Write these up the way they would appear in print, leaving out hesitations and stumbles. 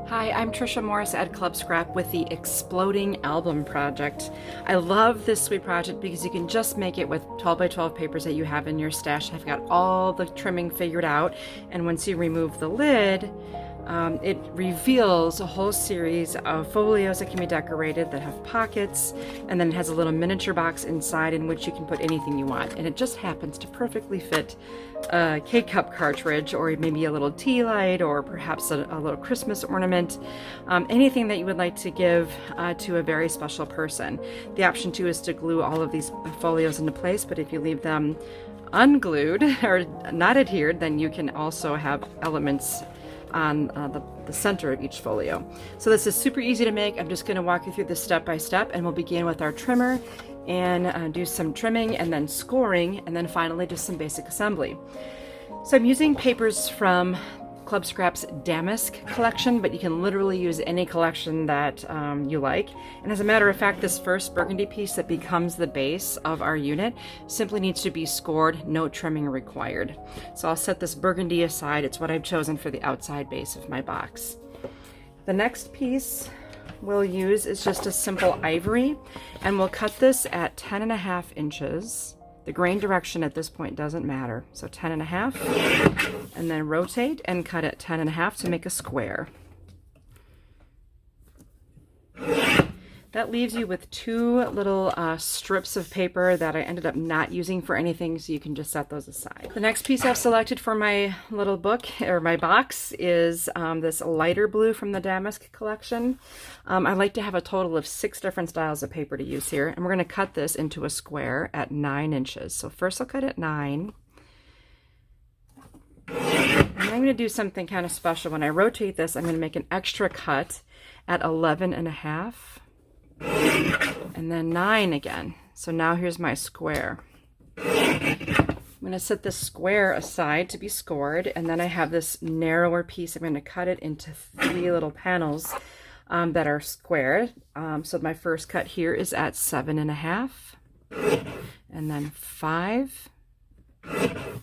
Hi, I'm Tricia Morris at Club Scrap with the Exploding Album Project. I love this sweet project because you can just make it with 12 by 12 papers that you have in your stash. I've got all the trimming figured out, and once you remove the lid, it reveals a whole series of folios that can be decorated that have pockets, and then it has a little miniature box inside in which you can put anything you want. And it just happens to perfectly fit a K-cup cartridge, or maybe a little tea light, or perhaps a little Christmas ornament, anything that you would like to give to a very special person. The option too is to glue all of these folios into place, but if you leave them unglued or not adhered, then you can also have elements on the center of each folio. So this is super easy to make. I'm just going to walk you through this step by step, and we'll begin with our trimmer and do some trimming and then scoring, and then finally just some basic assembly. So I'm using papers from Club Scrap's Damask collection, but you can literally use any collection that you like. And as a matter of fact, this first burgundy piece that becomes the base of our unit simply needs to be scored, no trimming required. So I'll set this burgundy aside. It's what I've chosen for the outside base of my box. The next piece we'll use is just a simple ivory, and we'll cut this at 10.5 inches. The grain direction at this point doesn't matter. So 10.5, and then rotate and cut at 10.5 to make a square. That leaves you with two little strips of paper that I ended up not using for anything, so you can just set those aside. The next piece I've selected for my little book, or my box, is this lighter blue from the Damask collection. I like to have a total of 6 different styles of paper to use here, and we're going to cut this into a square at 9 inches. So first I'll cut at 9. And I'm going to do something kind of special. When I rotate this, I'm going to make an extra cut at 11.5. And then 9 again. So now here's my square. I'm going to set this square aside to be scored, and then I have this narrower piece. I'm going to cut it into 3 little panels that are square. So my first cut here is at 7.5, and then 5,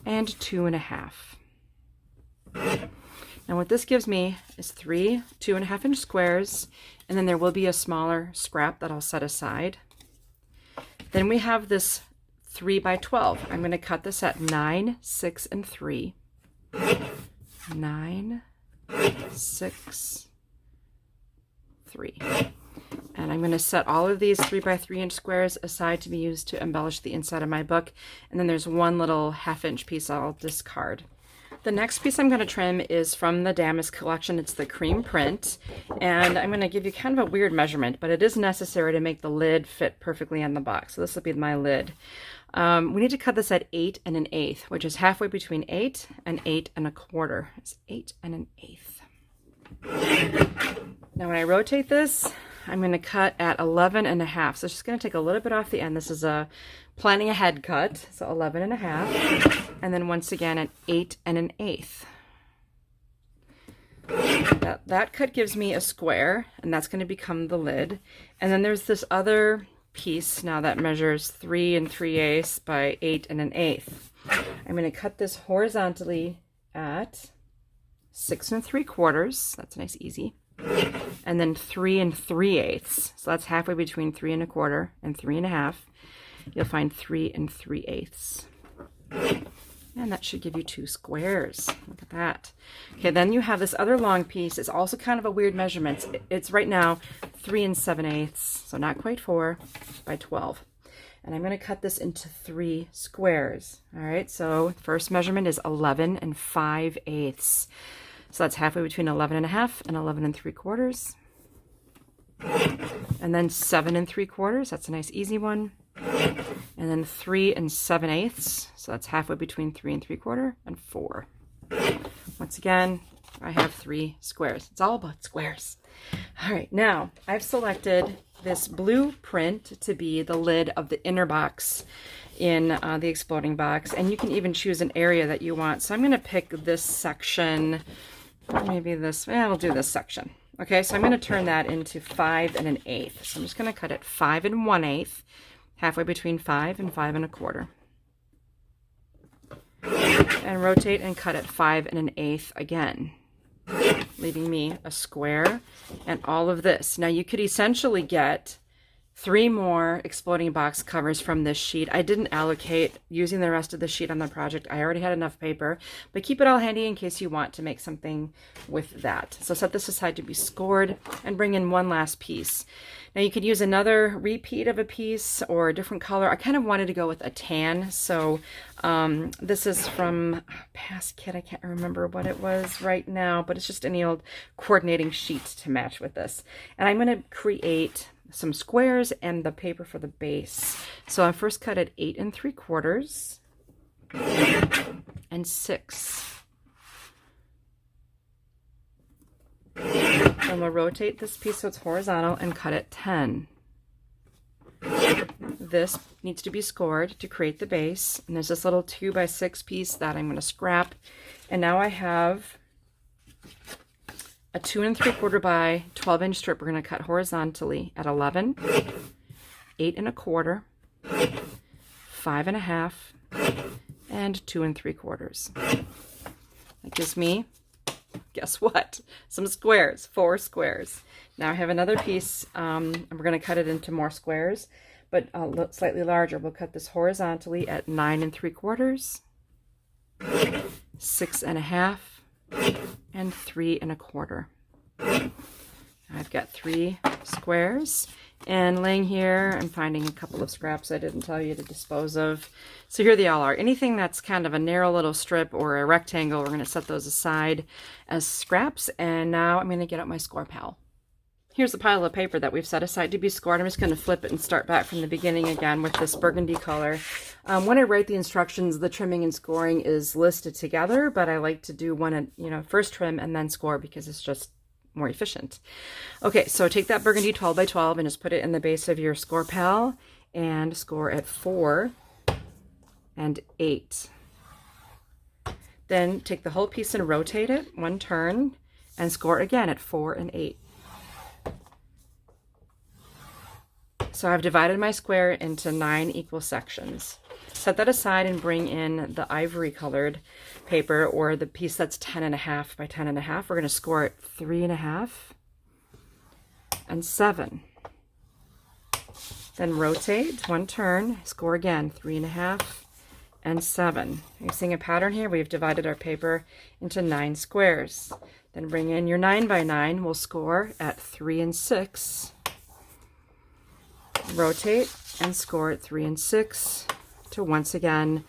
and 2.5. Now what this gives me is 3 2.5-inch squares, and then there will be a smaller scrap that I'll set aside. Then we have this 3 by 12. I'm going to cut this at 9, 6, and 3. 9, 6, 3. And I'm going to set all of these 3 by 3-inch squares aside to be used to embellish the inside of my book. And then there's one little 1/2-inch piece I'll discard. The next piece I'm going to trim is from the Damask collection. It's the cream print, and I'm going to give you kind of a weird measurement, but it is necessary to make the lid fit perfectly on the box. So this will be my lid. We need to cut this at 8 1/8, which is halfway between 8 and 8 1/4. It's 8 1/8. Now when I rotate this, I'm going to cut at 11.5. So it's just going to take a little bit off the end. This is a planning ahead cut, so 11.5. And then once again at 8 1/8. That cut gives me a square, and that's going to become the lid. And then there's this other piece now that measures 3 3/8 by 8 1/8. I'm going to cut this horizontally at 6 3/4. That's nice, easy. And then 3 3/8. So that's halfway between 3 1/4 and 3.5. You'll find 3 3/8. And that should give you 2 squares. Look at that. Okay, then you have this other long piece. It's also kind of a weird measurement. It's right now 3 7/8, so not quite 4 by 12. And I'm going to cut this into 3 squares. All right, so first measurement is 11 5/8. So that's halfway between 11.5 and 11 3/4. And then 7 3/4. That's a nice easy one. And then 3 7/8. So that's halfway between 3 3/4 and 4. Once again, I have 3 squares. It's all about squares. All right, now I've selected this blue print to be the lid of the inner box in the exploding box, and you can even choose an area that you want. So I'm going to pick this section, maybe this, we'll do this section. Okay, so I'm going to turn that into 5 1/8. So I'm just going to cut it 5 1/8, halfway between 5 and 5 1/4. And rotate and cut at 5 1/8 again. leaving me a square and all of this. Now you could essentially get 3 more exploding box covers from this sheet. I didn't allocate using the rest of the sheet on the project. I already had enough paper, but keep it all handy in case you want to make something with that. So set this aside to be scored and bring in one last piece. Now you could use another repeat of a piece or a different color. I kind of wanted to go with a tan, so this is from a past kit. I can't remember what it was right now, but it's just any old coordinating sheet to match with this. And I'm going to create some squares and the paper for the base. So I first cut it 8 3/4 and 6. And we'll rotate this piece so it's horizontal and cut it 10. This needs to be scored to create the base. And there's this little 2 by 6 piece that I'm going to scrap. And now I have a 2 3/4 by 12-inch strip. We're going to cut horizontally at 11, 8 1/4, 5 1/2, and 2 3/4. That gives me, guess what? Some squares, 4 squares. Now I have another piece, and we're going to cut it into more squares, but slightly larger. We'll cut this horizontally at 9 3/4, 6 1/2, and 3 1/4. I've got 3 squares, and laying here I'm finding a couple of scraps I didn't tell you to dispose of. So here they all are. Anything that's kind of a narrow little strip or a rectangle, we're going to set those aside as scraps. And now I'm going to get out my score pal. Here's the pile of paper that we've set aside to be scored. I'm just going to flip it and start back from the beginning again with this burgundy color. When I write the instructions, the trimming and scoring is listed together, but I like to do one, first trim and then score because it's just more efficient. Okay, so take that burgundy 12 by 12 and just put it in the base of your score pal and score at 4 and 8. Then take the whole piece and rotate it 1 turn and score again at 4 and 8. So I've divided my square into 9 equal sections. Set that aside and bring in the ivory colored paper, or the piece that's 10 1/2 by 10 1/2. We're going to score it 3 1/2 and 7. Then rotate 1 turn, score again 3 1/2 and 7. You're seeing a pattern here. We've divided our paper into 9 squares. Then bring in your 9 by 9. We'll score at 3 and 6. Rotate and score at 3 and 6 to once again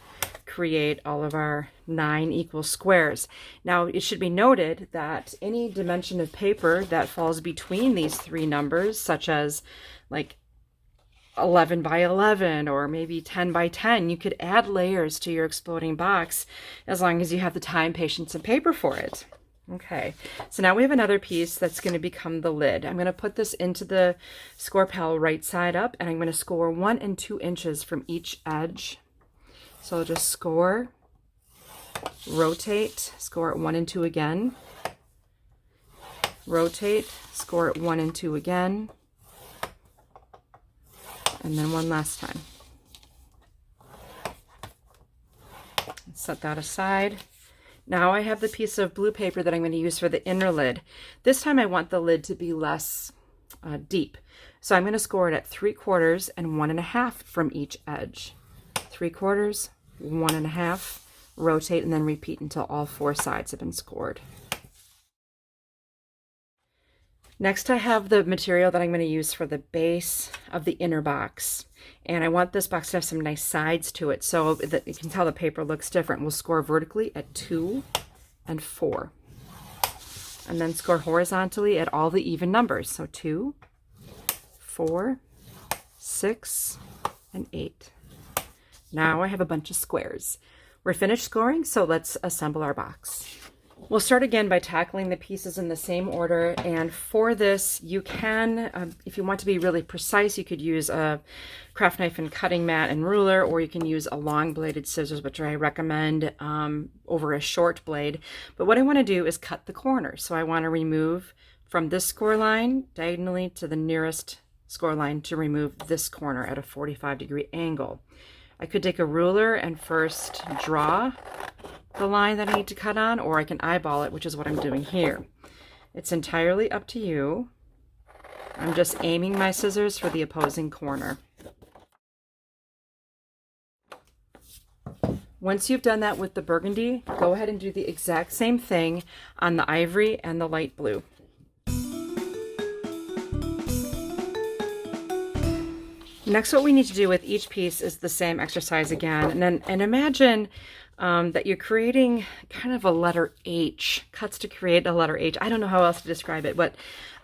create all of our 9 equal squares. Now it should be noted that any dimension of paper that falls between these 3 numbers, such as like 11 by 11 or maybe 10 by 10, you could add layers to your exploding box as long as you have the time, patience, and paper for it. Okay, so now we have another piece that's going to become the lid. I'm going to put this into the score pal right side up, and I'm going to score 1 and 2 inches from each edge. So I'll just score, rotate, score at 1 and 2 again, rotate, score at 1 and 2 again, and then one last time. Set that aside. Now I have the piece of blue paper that I'm going to use for the inner lid. This time I want the lid to be less deep. So I'm going to score it at 3/4 and 1 1/2 from each edge. 3/4, 1 1/2, rotate, and then repeat until all 4 sides have been scored. Next I have the material that I'm going to use for the base of the inner box. And I want this box to have some nice sides to it so that you can tell the paper looks different. We'll score vertically at 2 and 4. And then score horizontally at all the even numbers. So 2, 4, 6, and 8. Now I have a bunch of squares. We're finished scoring, so let's assemble our box. We'll start again by tackling the pieces in the same order, and for this you can, if you want to be really precise, you could use a craft knife and cutting mat and ruler, or you can use a long bladed scissors, which I recommend over a short blade. But what I want to do is cut the corners. So I want to remove from this score line diagonally to the nearest score line to remove this corner at a 45-degree angle. I could take a ruler and first draw the line that I need to cut on, or I can eyeball it, which is what I'm doing here. It's entirely up to you. I'm just aiming my scissors for the opposing corner. Once you've done that with the burgundy, go ahead and do the exact same thing on the ivory and the light blue. Next, what we need to do with each piece is the same exercise again. And imagine that you're creating kind of a letter H, cuts to create a letter H. I don't know how else to describe it, but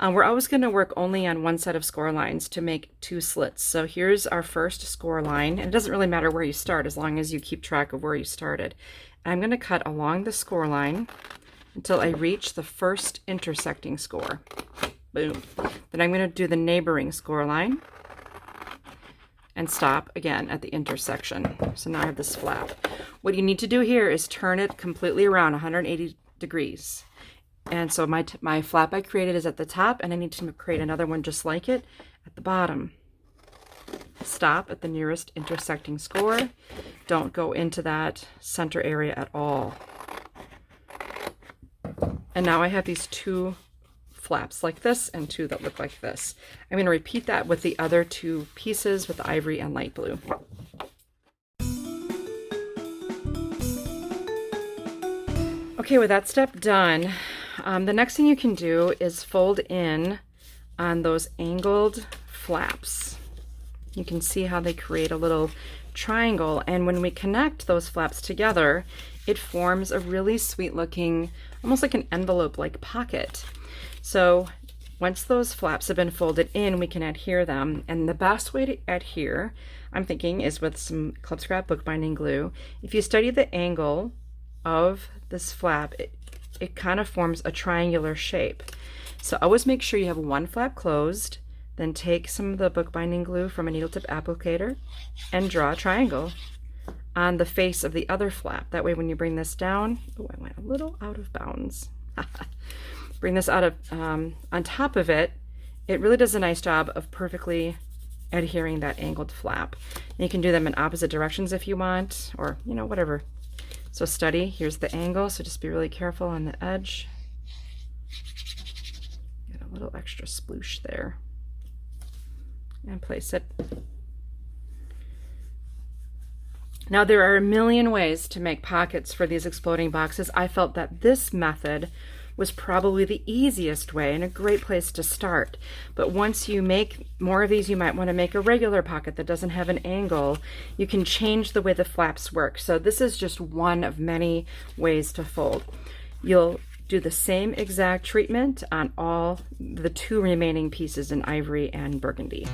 we're always going to work only on one set of score lines to make 2 slits. So here's our first score line, and it doesn't really matter where you start as long as you keep track of where you started. And I'm going to cut along the score line until I reach the first intersecting score. Boom. Then I'm going to do the neighboring score line and stop again at the intersection. So now I have this flap. What you need to do here is turn it completely around 180 degrees. And so my flap I created is at the top, and I need to create another one just like it at the bottom. Stop at the nearest intersecting score. Don't go into that center area at all. And now I have these 2 flaps like this and 2 that look like this. I'm going to repeat that with the other 2 pieces with the ivory and light blue. Okay, with that step done, the next thing you can do is fold in on those angled flaps. You can see how they create a little triangle, and when we connect those flaps together, it forms a really sweet looking, almost like an envelope-like pocket. So once those flaps have been folded in, we can adhere them, and the best way to adhere, I'm thinking, is with some Club Scrap bookbinding glue. If you study the angle of this flap, it kind of forms a triangular shape. So always make sure you have one flap closed, then take some of the bookbinding glue from a needle tip applicator and draw a triangle on the face of the other flap. That way when you bring this down, oh, I went a little out of bounds. Bring this out of on top of it, it really does a nice job of perfectly adhering that angled flap. And you can do them in opposite directions if you want, or whatever. So study, here's the angle, so just be really careful on the edge. Get a little extra sploosh there. And place it. Now there are a million ways to make pockets for these exploding boxes. I felt that this method was probably the easiest way and a great place to start. But once you make more of these, you might want to make a regular pocket that doesn't have an angle. You can change the way the flaps work. So this is just one of many ways to fold. You'll do the same exact treatment on all the 2 remaining pieces in ivory and burgundy.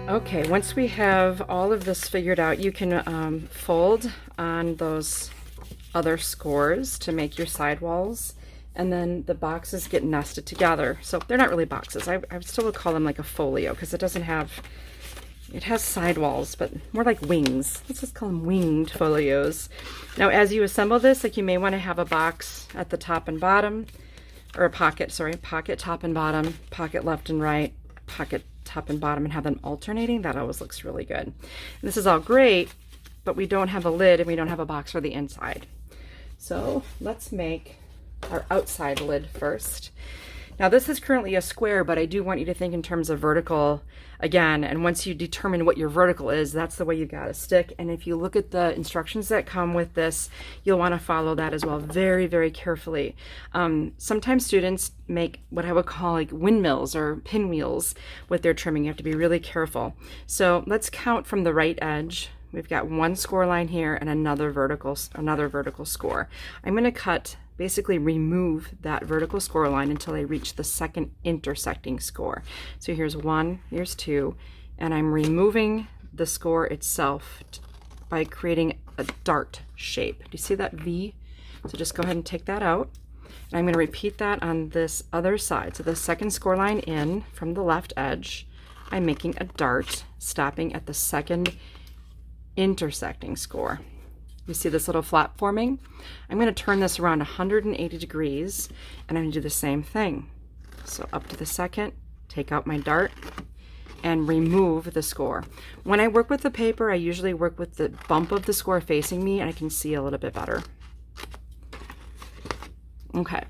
Okay, once we have all of this figured out, you can fold on those other scores to make your sidewalls, and then the boxes get nested together. So they're not really boxes. I still would call them like a folio, because it has sidewalls, but more like wings. Let's just call them winged folios. Now as you assemble this, like, you may want to have a box at the top and bottom, or a pocket, sorry, pocket top and bottom, pocket left and right, pocket top and bottom, and have them alternating. That always looks really good. And this is all great, but we don't have a lid and we don't have a box for the inside. So let's make our outside lid first. Now this is currently a square, but I do want you to think in terms of vertical again, and once you determine what your vertical is, that's the way you got to stick. And if you look at the instructions that come with this, you'll want to follow that as well very, very carefully. Sometimes students make what I would call like windmills or pinwheels with their trimming. You have to be really careful. So let's count from the right edge. We've got 1 score line here and another vertical score. I'm going to basically remove that vertical score line until I reach the second intersecting score. So here's 1, here's 2, and I'm removing the score itself by creating a dart shape. Do you see that V? So just go ahead and take that out. And I'm going to repeat that on this other side. So the second score line in from the left edge, I'm making a dart, stopping at the second intersecting score. You see this little flap forming? I'm going to turn this around 180 degrees, and I'm going to do the same thing. So up to the second, take out my dart, and remove the score. When I work with the paper, I usually work with the bump of the score facing me, and I can see a little bit better. Okay,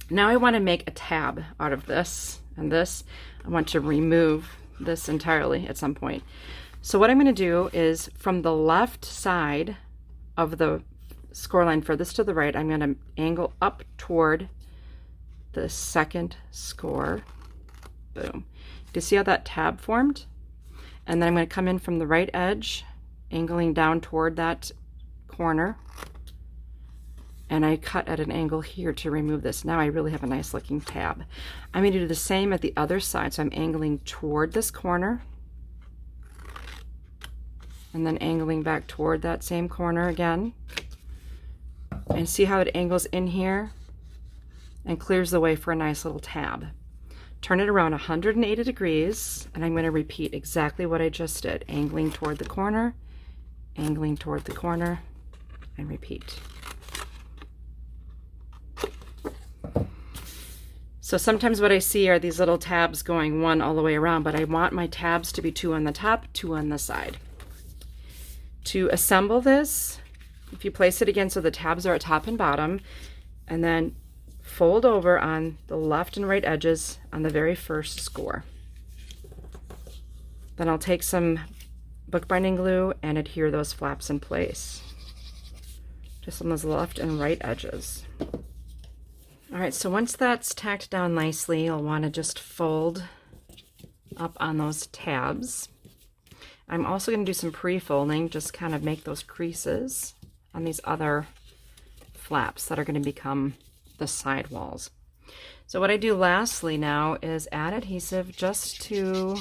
now I want to make a tab out of this and this. I want to remove this entirely at some point. So what I'm going to do is from the left side of the score line furthest to the right, I'm going to angle up toward the second score. Boom. Do you see how that tab formed? And then I'm going to come in from the right edge, angling down toward that corner. And I cut at an angle here to remove this. Now I really have a nice looking tab. I'm going to do the same at the other side. So I'm angling toward this corner. And then angling back toward that same corner again. And see how it angles in here and clears the way for a nice little tab. Turn it around 180 degrees, and I'm going to repeat exactly what I just did. Angling toward the corner, angling toward the corner, and repeat. So sometimes what I see are these little tabs going one all the way around, but I want my tabs to be 2 on the top, 2 on the side. To assemble this, if you place it again so the tabs are at top and bottom, and then fold over on the left and right edges on the very first score. Then I'll take some bookbinding glue and adhere those flaps in place, just on those left and right edges. All right, so once that's tacked down nicely, you'll want to just fold up on those tabs. I'm also going to do some pre-folding, just kind of make those creases on these other flaps that are going to become the side walls. So what I do lastly now is add adhesive just to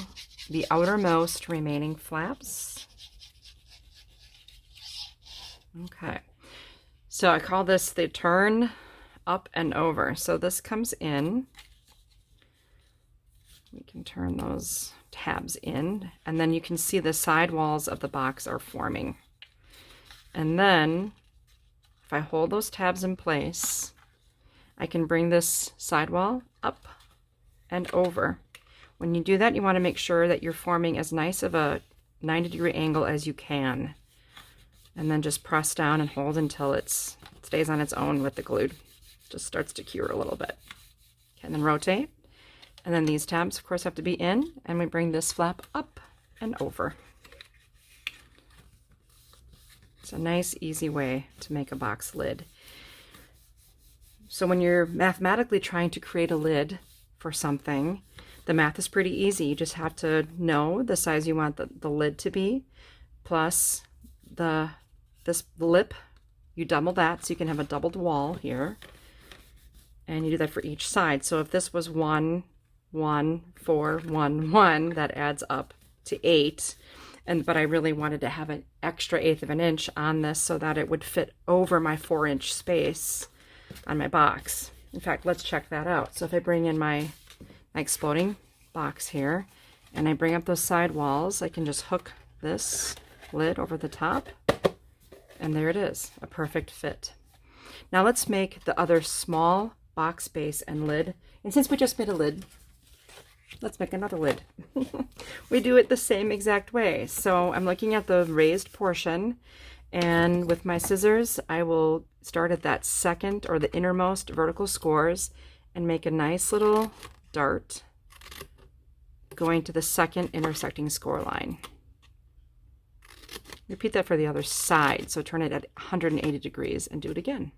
the outermost remaining flaps. Okay, so I call this the turn up and over. So this comes in, we can turn those tabs in, and then you can see the side walls of the box are forming. And then if I hold those tabs in place, I can bring this sidewall up and over. When you do that, you want to make sure that you're forming as nice of a 90-degree angle as you can. And then just press down and hold until it stays on its own with the glue. Just starts to cure a little bit. Okay, and then rotate. And then these tabs, of course, have to be in, and we bring this flap up and over. It's a nice, easy way to make a box lid. So when you're mathematically trying to create a lid for something, the math is pretty easy. You just have to know the size you want the lid to be, plus this lip, you double that so you can have a doubled wall here. And you do that for each side. So if this was 1, 1, 4, 1, 1, that adds up to 8. But I really wanted to have an extra 1/8 of an inch on this so that it would fit over my 4-inch space on my box. In fact, let's check that out. So if I bring in my exploding box here and I bring up those side walls, I can just hook this lid over the top, and there it is, a perfect fit. Now let's make the other small box base and lid. And since we just made a lid, let's make another lid. We do it the same exact way. So I'm looking at the raised portion, and with my scissors, I will start at that second or the innermost vertical scores and make a nice little dart going to the second intersecting score line. Repeat that for the other side. So turn it at 180 degrees and do it again.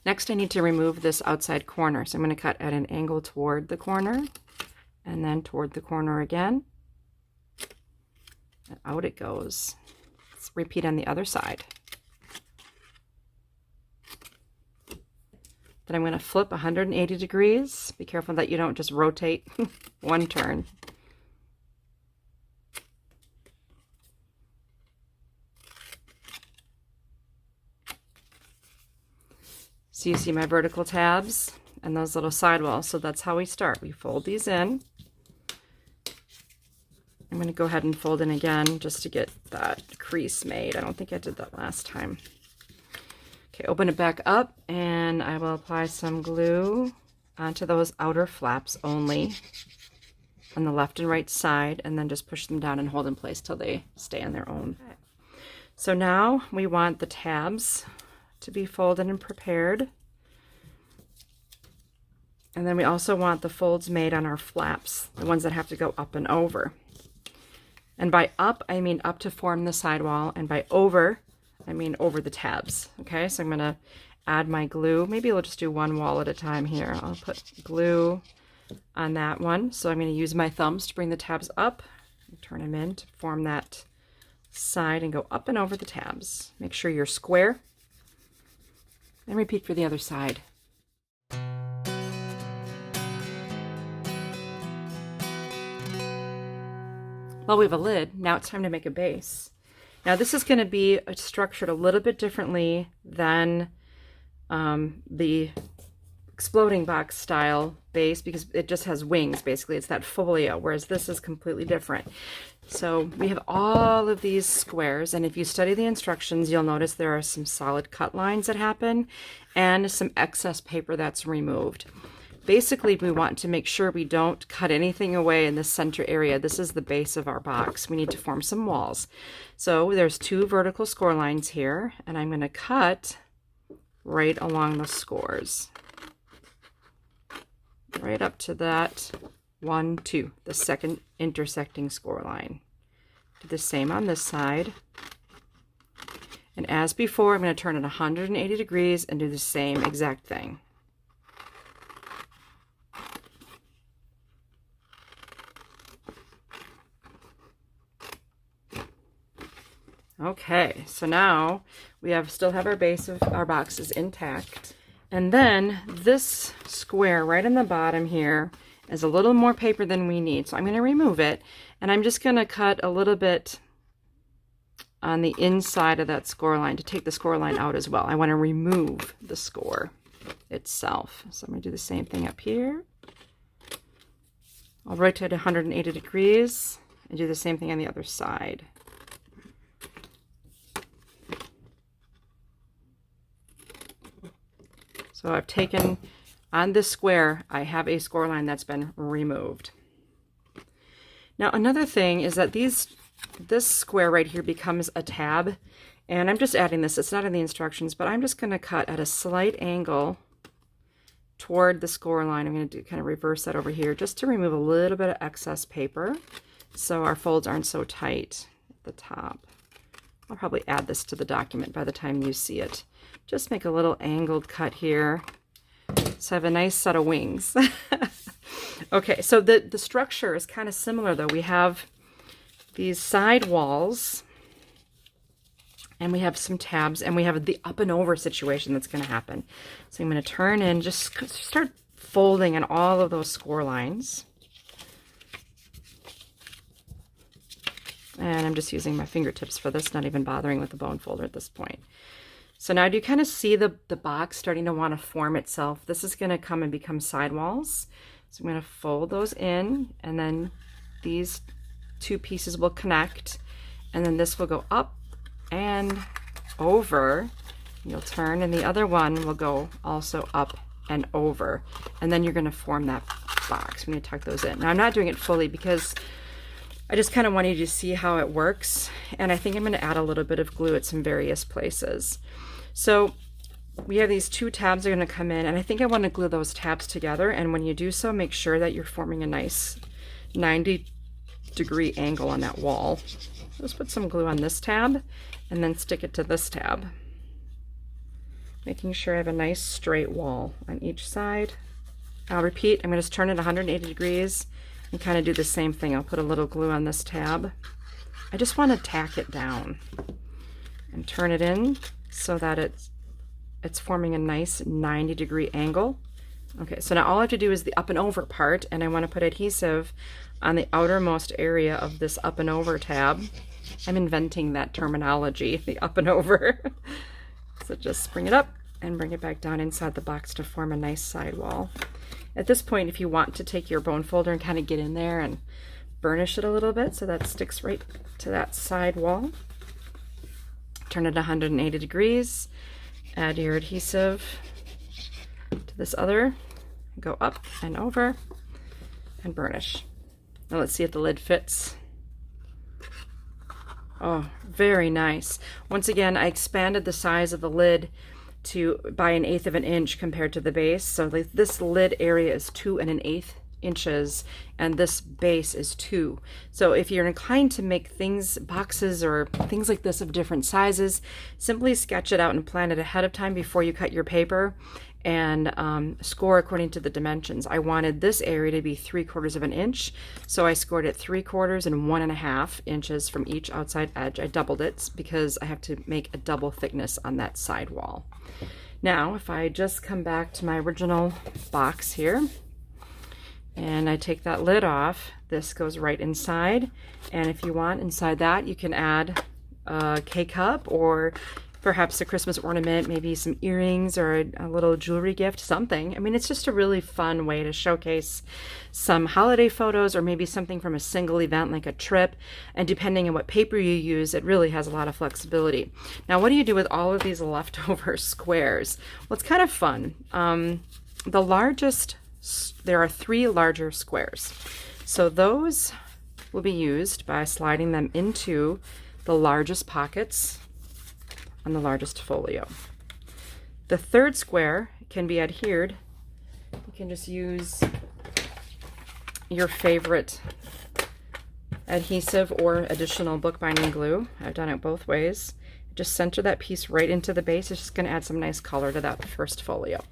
Next, I need to remove this outside corner. So I'm going to cut at an angle toward the corner and then toward the corner again. And out it goes. Let's repeat on the other side. Then I'm going to flip 180 degrees. Be careful that you don't just rotate one turn. So you see my vertical tabs and those little sidewalls. So that's how we start. We fold these in. I'm going to go ahead and fold in again just to get that crease made. I don't think I did that last time. Okay, open it back up and I will apply some glue onto those outer flaps only on the left and right side, and then just push them down and hold in place till they stay on their own. Okay. So now we want the tabs to be folded and prepared. And then we also want the folds made on our flaps, the ones that have to go up and over. And by up, I mean up to form the sidewall, and by over, I mean over the tabs. Okay, so I'm going to add my glue. Maybe we'll just do one wall at a time here. I'll put glue on that one. So I'm going to use my thumbs to bring the tabs up, turn them in to form that side and go up and over the tabs. Make sure you're square, and repeat for the other side. Well, we have a lid. Now it's time to make a base. Now this is going to be structured a little bit differently than the exploding box style base, because it just has wings. Basically, it's that folio, whereas this is completely different. So we have all of these squares, and if you study the instructions, you'll notice there are some solid cut lines that happen and some excess paper that's removed. Basically, we want to make sure we don't cut anything away in the center area. This is the base of our box. We need to form some walls. So there's 2 vertical score lines here, and I'm going to cut right along the scores. Right up to that 1, 2, the second intersecting score line. Do the same on this side. And as before, I'm going to turn it 180 degrees and do the same exact thing. Okay, so now we still have our base of our boxes intact. And then this square right in the bottom here is a little more paper than we need. So I'm going to remove it, and I'm just going to cut a little bit on the inside of that score line to take the score line out as well. I want to remove the score itself. So I'm going to do the same thing up here. I'll rotate 180 degrees and do the same thing on the other side. So I've taken, on this square, I have a score line that's been removed. Now another thing is that this square right here becomes a tab, and I'm just adding this, it's not in the instructions, but I'm just going to cut at a slight angle toward the score line. I'm going to kind of reverse that over here just to remove a little bit of excess paper so our folds aren't so tight at the top. I'll probably add this to the document by the time you see it. Just make a little angled cut here so I have a nice set of wings. Okay, so the structure is kind of similar though. We have these side walls, and we have some tabs, and we have the up and over situation that's going to happen. So I'm going to turn in, just start folding on all of those score lines. And I'm just using my fingertips for this, not even bothering with the bone folder at this point. So now do you kind of see the box starting to want to form itself? This is going to come and become sidewalls. So I'm going to fold those in, and then these 2 pieces will connect, and then this will go up and over. You'll turn, and the other one will go also up and over. And then you're going to form that box. I'm going to tuck those in. Now I'm not doing it fully because I just kind of wanted you to see how it works, and I think I'm going to add a little bit of glue at some various places. So we have these 2 tabs that are going to come in, and I think I want to glue those tabs together, and when you do so, make sure that you're forming a nice 90-degree angle on that wall. Just put some glue on this tab and then stick it to this tab, making sure I have a nice straight wall on each side. I'll repeat, I'm going to turn it 180 degrees and kind of do the same thing. I'll put a little glue on this tab. I just want to tack it down and turn it in so that it's forming a nice 90-degree angle. Okay, so now all I have to do is the up and over part, and I want to put adhesive on the outermost area of this up and over tab. I'm inventing that terminology, the up and over. So just bring it up and bring it back down inside the box to form a nice sidewall. At this point, if you want to take your bone folder and kind of get in there and burnish it a little bit so that sticks right to that side wall, turn it 180 degrees, add your adhesive to this other go up and over and burnish. Now let's see if the lid fits. Oh, very nice. Once again, I expanded the size of the lid by 1/8 of an inch compared to the base. So this lid area is 2 1/8 inches and this base is 2. So if you're inclined to make boxes or things like this of different sizes, simply sketch it out and plan it ahead of time before you cut your paper, and score according to the dimensions. I wanted this area to be 3/4 of an inch, so I scored it 3/4 and 1.5 inches from each outside edge. I doubled it because I have to make a double thickness on that side wall. Now, if I just come back to my original box here, and I take that lid off, this goes right inside, and if you want inside that, you can add a K-cup or perhaps a Christmas ornament, maybe some earrings or a little jewelry gift, something. I mean, it's just a really fun way to showcase some holiday photos or maybe something from a single event like a trip. And depending on what paper you use, it really has a lot of flexibility. Now, what do you do with all of these leftover squares? Well, it's kind of fun. There are 3 larger squares. So those will be used by sliding them into the largest pockets on the largest folio. The 3rd square can be adhered. You can just use your favorite adhesive or additional bookbinding glue. I've done it both ways. Just center that piece right into the base. It's just going to add some nice color to that first folio.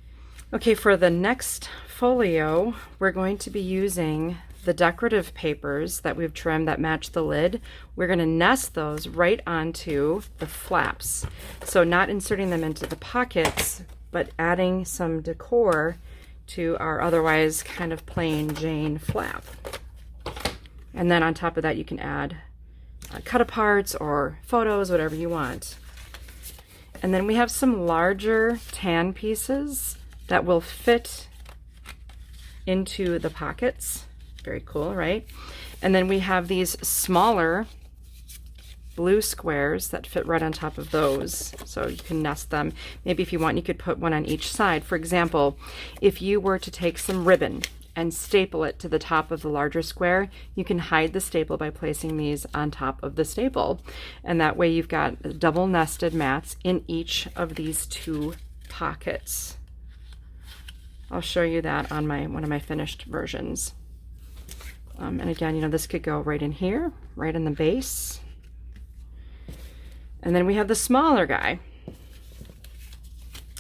Okay, for the next folio, we're going to be using the decorative papers that we've trimmed that match the lid. We're going to nest those right onto the flaps. So not inserting them into the pockets, but adding some decor to our otherwise kind of plain Jane flap. And then on top of that, you can add cut aparts or photos, whatever you want. And then we have some larger tan pieces that will fit into the pockets. Very cool, right? And then we have these smaller blue squares that fit right on top of those. So you can nest them. Maybe if you want, you could put one on each side. For example, if you were to take some ribbon and staple it to the top of the larger square, you can hide the staple by placing these on top of the staple. And that way you've got double nested mats in each of these 2 pockets. I'll show you that on one of my finished versions. And again, you know, this could go right in here, right in the base. And then we have the smaller guy.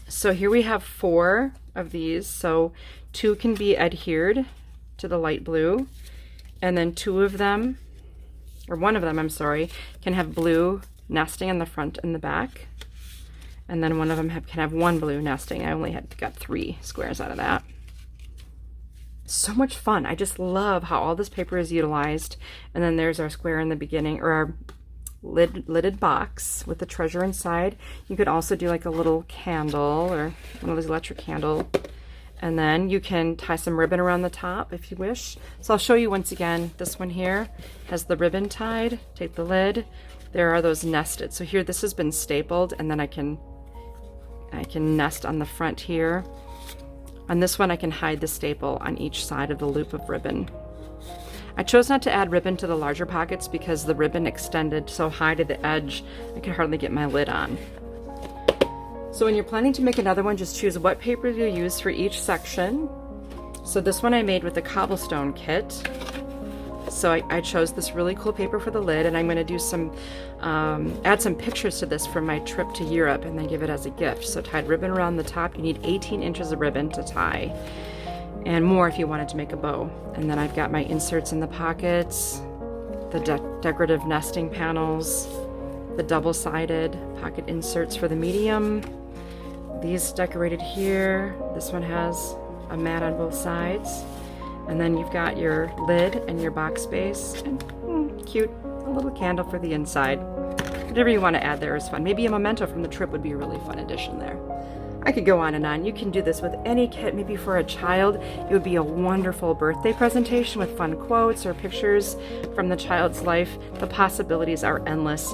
So here we have 4 of these. So 2 can be adhered to the light blue. And then 2 of them, or 1 of them, I'm sorry, can have blue nesting in the front and the back. And then 1 of them can have 1 blue nesting. I only got 3 squares out of that. So much fun. I just love how all this paper is utilized. And then there's our square in the beginning, or our lidded box with the treasure inside. You could also do like a little candle or one of those electric candle. And then you can tie some ribbon around the top if you wish. So I'll show you once again. This one here has the ribbon tied. Take the lid. There are those nested. So here this has been stapled, and then I can nest on the front here. On this one, I can hide the staple on each side of the loop of ribbon. I chose not to add ribbon to the larger pockets because the ribbon extended so high to the edge, I could hardly get my lid on. So when you're planning to make another one, just choose what paper you use for each section. So this one I made with the cobblestone kit. So I chose this really cool paper for the lid, and I'm going to do add some pictures to this from my trip to Europe and then give it as a gift. So tied ribbon around the top. You need 18 inches of ribbon to tie, and more if you wanted to make a bow. And then I've got my inserts in the pockets, the decorative nesting panels, the double-sided pocket inserts for the medium. These decorated here. This one has a mat on both sides. And then you've got your lid and your box base, and cute, a little candle for the inside. Whatever you want to add there is fun. Maybe a memento from the trip would be a really fun addition there. I could go on and on. You can do this with any kit, maybe for a child. It would be a wonderful birthday presentation with fun quotes or pictures from the child's life. The possibilities are endless.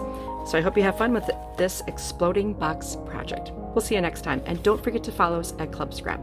So I hope you have fun with this exploding box project. We'll see you next time. And don't forget to follow us at Club Scrap.